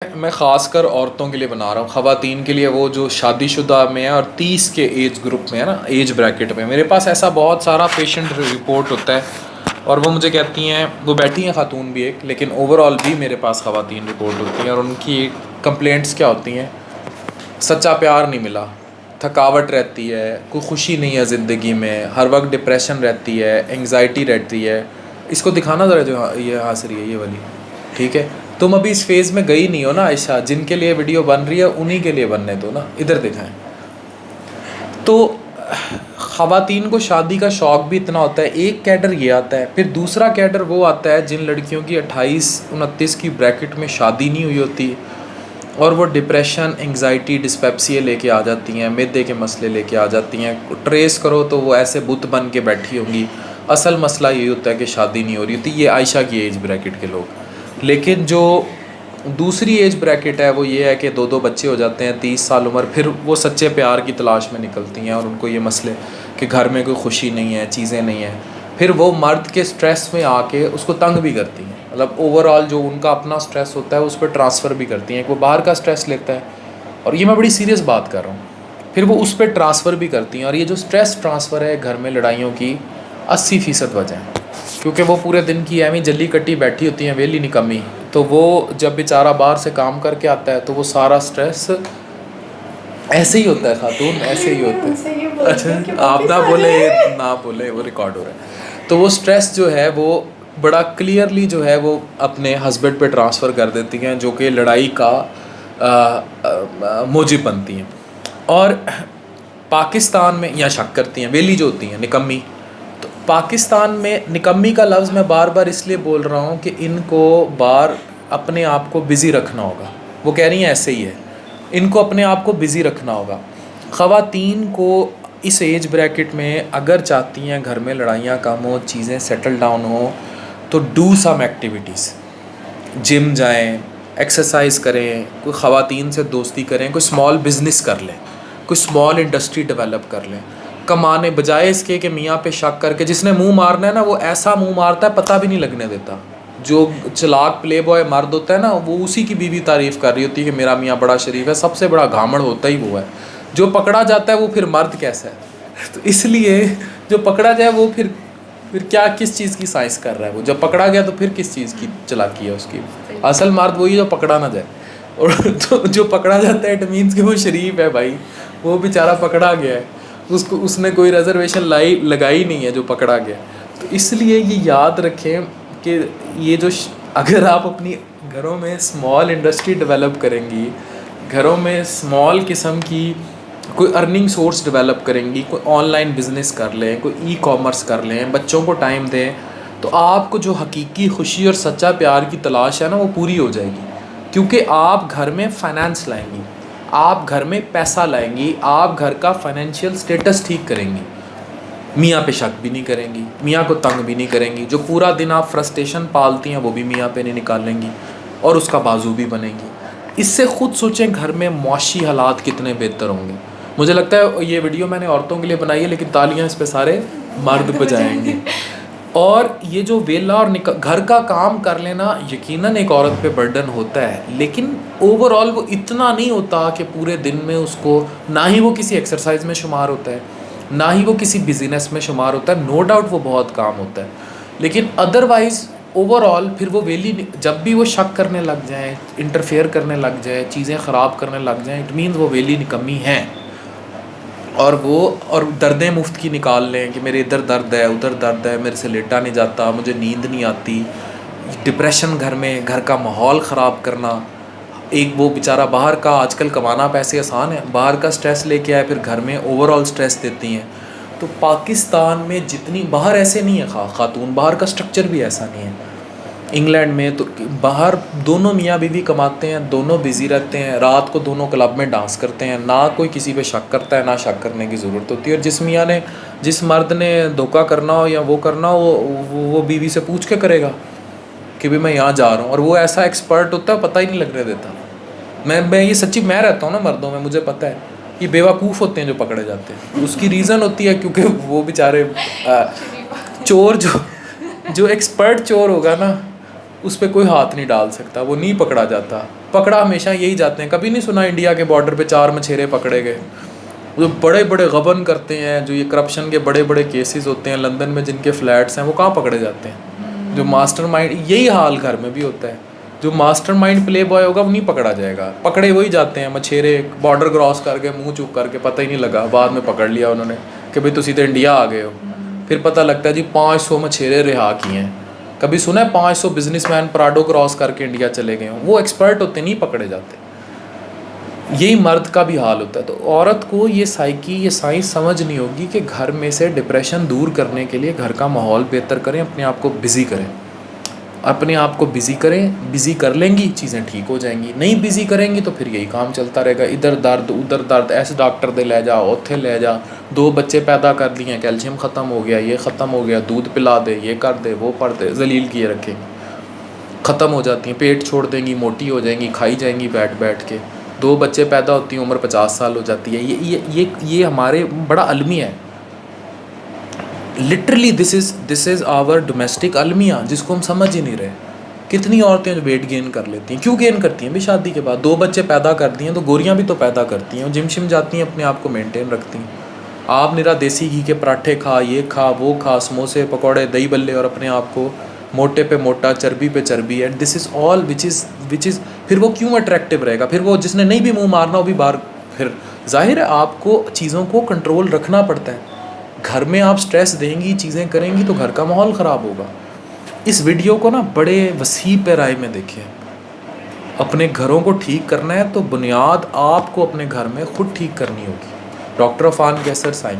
मैं ख़ासकर औरतों के लिए बना रहा हूँ, ख़वातीन के लिए, वो जो शादीशुदा में है और 30 के एज ग्रुप में है ना, एज ब्रैकेट में। मेरे पास ऐसा बहुत सारा पेशेंट रिपोर्ट होता है और वो मुझे कहती हैं, वो बैठी हैं खातून भी एक, लेकिन ओवरऑल भी मेरे पास ख़वातीन रिपोर्ट होती हैं और उनकी कंप्लेंट्स क्या होती हैं? सच्चा प्यार नहीं मिला, थकावट रहती है, कोई खुशी नहीं है ज़िंदगी में, हर वक्त डिप्रेशन रहती है, एंग्जाइटी रहती है। इसको दिखाना ज़रा, जो ये हंस रही है ये वाली, ठीक है? तुम अभी इस फेज़ में गई नहीं हो ना आयशा, जिनके लिए वीडियो बन रही है उन्हीं के लिए बनने दो ना, इधर दिखाएं। तो ख़वातीन को शादी का शौक़ भी इतना होता है, एक कैडर ये आता है, फिर दूसरा कैडर वो आता है जिन लड़कियों की 28-29 की ब्रैकेट में शादी नहीं हुई होती और वो डिप्रेशन, एंग्जाइटी, डिस्पेप्सिया लेके आ जाती हैं, मैदे के मसले लेके आ जाती हैं। ट्रेस करो तो वो ऐसे बुत बन के बैठी होंगी। असल मसला ये होता है कि शादी नहीं हो रही होती। ये आयशा की एज ब्रैकेट के लोग। लेकिन जो दूसरी एज ब्रैकेट है वो ये है कि 2-2 बच्चे हो जाते हैं, 30 साल उम्र, फिर वो सच्चे प्यार की तलाश में निकलती हैं और उनको ये मसले कि घर में कोई खुशी नहीं है, चीज़ें नहीं हैं। फिर वो मर्द के स्ट्रेस में आके उसको तंग भी करती हैं, मतलब ओवरऑल जो उनका अपना स्ट्रेस होता है उस पर ट्रांसफ़र भी करती हैं। वो बाहर का स्ट्रेस लेता है, और ये मैं बड़ी सीरियस बात कर रहा हूँ, फिर वो उस पर ट्रांसफ़र भी करती हैं। और ये जो स्ट्रेस ट्रांसफ़र है घर में लड़ाइयों की 80% वजह है, क्योंकि वो पूरे दिन की एवं जल्ली कट्टी बैठी होती हैं, वेली निकम्मी। तो वो जब बेचारा बाहर से काम करके आता है तो वो सारा स्ट्रेस ऐसे ही होता है खातून, ऐसे ही होता है। अच्छा, आप ना बोले, वो रिकॉर्ड हो रहा है। तो वो स्ट्रेस जो है वो बड़ा क्लियरली जो है वो अपने हस्बैंड पे ट्रांसफ़र कर देती हैं, जो कि लड़ाई का मूजिब बनती हैं। और पाकिस्तान में या शक करती हैं, वेली जो होती हैं निकम्मी। तो पाकिस्तान में निकम्मी का लफ्ज़ मैं बार बार इसलिए बोल रहा हूँ कि इनको बार अपने आप को बिज़ी रखना होगा। वो कह रही हैं ऐसे ही है, इनको अपने आप को बिज़ी रखना होगा। ख़वातीन को इस एज ब्रैकेट में अगर चाहती हैं घर में लड़ाइयाँ कम हो, चीज़ें सेटल डाउन हो, तो डू सम एक्टिविटीज़। जिम जाएं, एक्सरसाइज करें, कोई ख़वातीन से दोस्ती करें, कोई स्मॉल बिज़नेस कर लें, कोई स्मॉल इंडस्ट्री डेवलप कर लें। कमाने बजाय इसके कि मियाँ पे शक करके, जिसने मुंह मारना है ना वो ऐसा मुंह मारता है पता भी नहीं लगने देता। जो चलाक प्ले बॉय मर्द होता है ना, वो उसी की बीवी तारीफ़ कर रही होती है कि मेरा मियाँ बड़ा शरीफ है। सबसे बड़ा घामड़ होता ही वो है। जो पकड़ा जाता है वो फिर मर्द कैसा है? तो इसलिए जो पकड़ा जाए वो फिर क्या, किस चीज़ की साइंस कर रहा है वो? जब पकड़ा गया तो फिर किस चीज़ की चालाकी है उसकी? असल मर्द वही जो पकड़ा ना जाए। और तो जो पकड़ा जाता है इट मीन्स कि वो शरीफ है भाई, वो बेचारा पकड़ा गया है, उसको उसने कोई रिजर्वेशन लगाई नहीं है जो पकड़ा गया। तो इसलिए ये याद रखें कि ये जो अगर आप अपनी घरों में स्मॉल इंडस्ट्री डेवलप करेंगी, घरों में स्मॉल किस्म की कोई अर्निंग सोर्स डेवलप करेंगी, कोई ऑनलाइन बिज़नेस कर लें, कोई ई कॉमर्स कर लें, बच्चों को टाइम दें, तो आपको जो हकीकी खुशी और सच्चा प्यार की तलाश है ना वो पूरी हो जाएगी। क्योंकि आप घर में फाइनेंस लाएंगी, आप घर में पैसा लाएंगी, आप घर का फाइनेंशियल स्टेटस ठीक करेंगी, मियाँ पे शक भी नहीं करेंगी, मियाँ को तंग भी नहीं करेंगी। जो पूरा दिन आप फ्रस्ट्रेशन पालती हैं वो भी मियाँ पे नहीं निकालेंगी और उसका बाजू भी बनेंगी। इससे ख़ुद सोचें घर में मौशी हालात कितने बेहतर होंगे। मुझे लगता है ये वीडियो मैंने औरतों के लिए बनाई है, लेकिन तालियां इस पे सारे मर्द बजाएंगे। और ये जो वेला और घर का काम कर लेना यकीनन एक औरत पे बर्डन होता है, लेकिन ओवरऑल वो इतना नहीं होता कि पूरे दिन में उसको, ना ही वो किसी एक्सरसाइज में शुमार होता है, ना ही वो किसी बिज़नेस में शुमार होता है। नो डाउट वो बहुत काम होता है, लेकिन अदरवाइज़ ओवरऑल फिर वो वेली, जब भी वो शक करने लग जाए, इंटरफेयर करने लग जाए, चीज़ें ख़राब करने लग जाएँ, इट मीन्स वो वेली निकम्मी हैं। और दर्दें मुफ्त की निकाल लें कि मेरे इधर दर्द है, उधर दर्द है, मेरे से लेटा नहीं जाता, मुझे नींद नहीं आती, डिप्रेशन घर में, घर का माहौल ख़राब करना। एक वो बेचारा बाहर का, आजकल कमाना पैसे आसान है, बाहर का स्ट्रेस लेके आए, फिर घर में ओवरऑल स्ट्रेस देती हैं। तो पाकिस्तान में जितनी, बाहर ऐसे नहीं है खातून, बाहर का स्ट्रक्चर भी ऐसा नहीं है। इंग्लैंड में तो बाहर दोनों मियाँ बीवी कमाते हैं, दोनों बिज़ी रहते हैं, रात को दोनों क्लब में डांस करते हैं, ना कोई किसी पे शक करता है, ना शक करने की ज़रूरत होती है। और जिस मियाँ ने, जिस मर्द ने धोखा करना हो या वो करना हो, वो बीवी से पूछ के करेगा कि भाई मैं यहाँ जा रहा हूँ, और वो ऐसा एक्सपर्ट होता है पता ही नहीं लगने देता। मैं ये सच्ची, मैं रहता हूँ ना मर्दों में, मुझे पता है ये बेवकूफ़ होते हैं जो पकड़े जाते हैं। उसकी रीज़न होती है क्योंकि वो बेचारे चोर, जो एक्सपर्ट चोर होगा ना, उस पर कोई हाथ नहीं डाल सकता, वो नहीं पकड़ा जाता। पकड़ा हमेशा यही जाते हैं। कभी नहीं सुना इंडिया के बॉर्डर पे 4 मछेरे पकड़े गए। जो बड़े बड़े गबन करते हैं, जो ये करप्शन के बड़े बड़े केसेस होते हैं लंदन में, जिनके फ्लैट्स हैं, वो कहाँ पकड़े जाते हैं? जो मास्टरमाइंड, यही हाल घर में भी होता है। जो मास्टरमाइंड प्ले बॉय होगा वो नहीं पकड़ा जाएगा, पकड़े वही जाते हैं मछेरे। बॉर्डर क्रॉस करके मुंह चुप करके, पता ही नहीं लगा, बाद में पकड़ लिया उन्होंने कि भाई तुसी तो इंडिया आ गए हो। फिर पता लगता है जी 500 मछेरे रिहा किए हैं। कभी सुना है 500 बिजनेसमैन प्राडो क्रॉस करके इंडिया चले गए हों? वो एक्सपर्ट होते, नहीं पकड़े जाते। यही मर्द का भी हाल होता है। तो औरत को ये साइकी, ये साइंस समझ नहीं होगी कि घर में से डिप्रेशन दूर करने के लिए घर का माहौल बेहतर करें, अपने आप को बिज़ी करें, अपने आप को बिज़ी करें। बिज़ी कर लेंगी चीज़ें ठीक हो जाएंगी, नहीं बिज़ी करेंगी तो फिर यही काम चलता रहेगा। इधर दर्द उधर दर्द, ऐसे डॉक्टर दे ले जा, उत्थे ले जा, 2 बच्चे पैदा कर दिए, कैल्शियम ख़त्म हो गया, ये ख़त्म हो गया, दूध पिला दे, ये कर दे, वो कर दे, जलील किए रखेंगे, ख़त्म हो जाती हैं, पेट छोड़ देंगी, मोटी हो जाएंगी, खाई जाएंगी बैठ बैठ के। 2 बच्चे पैदा होती हैं, उम्र 50 साल हो जाती है। ये हमारे बड़ा अलमिया है। Literally this is our domestic अलमिया, जिसको हम समझ ही नहीं रहे। कितनी औरतें जो वेट गेन कर लेती हैं, क्यों गेन करती हैं भी? शादी के बाद 2 बच्चे पैदा करती हैं तो गोरियां भी तो पैदा करती हैं, जिम शिम जाती हैं, अपने आप को मेंटेन रखती हैं। आप निरा देसी घी के पराठे खा, ये खा, वो खा, समोसे पकौड़े दही बल्ले, और अपने आप को मोटे पे मोटा, चर्बी पे चर्बी है। This is all which is फिर वो क्यों अट्रैक्टिव रहेगा? फिर वो जिसने नहीं भी मुँह मारना वो भी बाहर। फिर जाहिर है आपको चीज़ों को कंट्रोल रखना पड़ता है। घर में आप स्ट्रेस देंगी, चीज़ें करेंगी तो घर का माहौल ख़राब होगा। इस वीडियो को ना बड़े वसी पैराए में देखें। अपने घरों को ठीक करना है तो बुनियाद आपको अपने घर में खुद ठीक करनी होगी। डॉक्टर अफान कैसर, साइंस।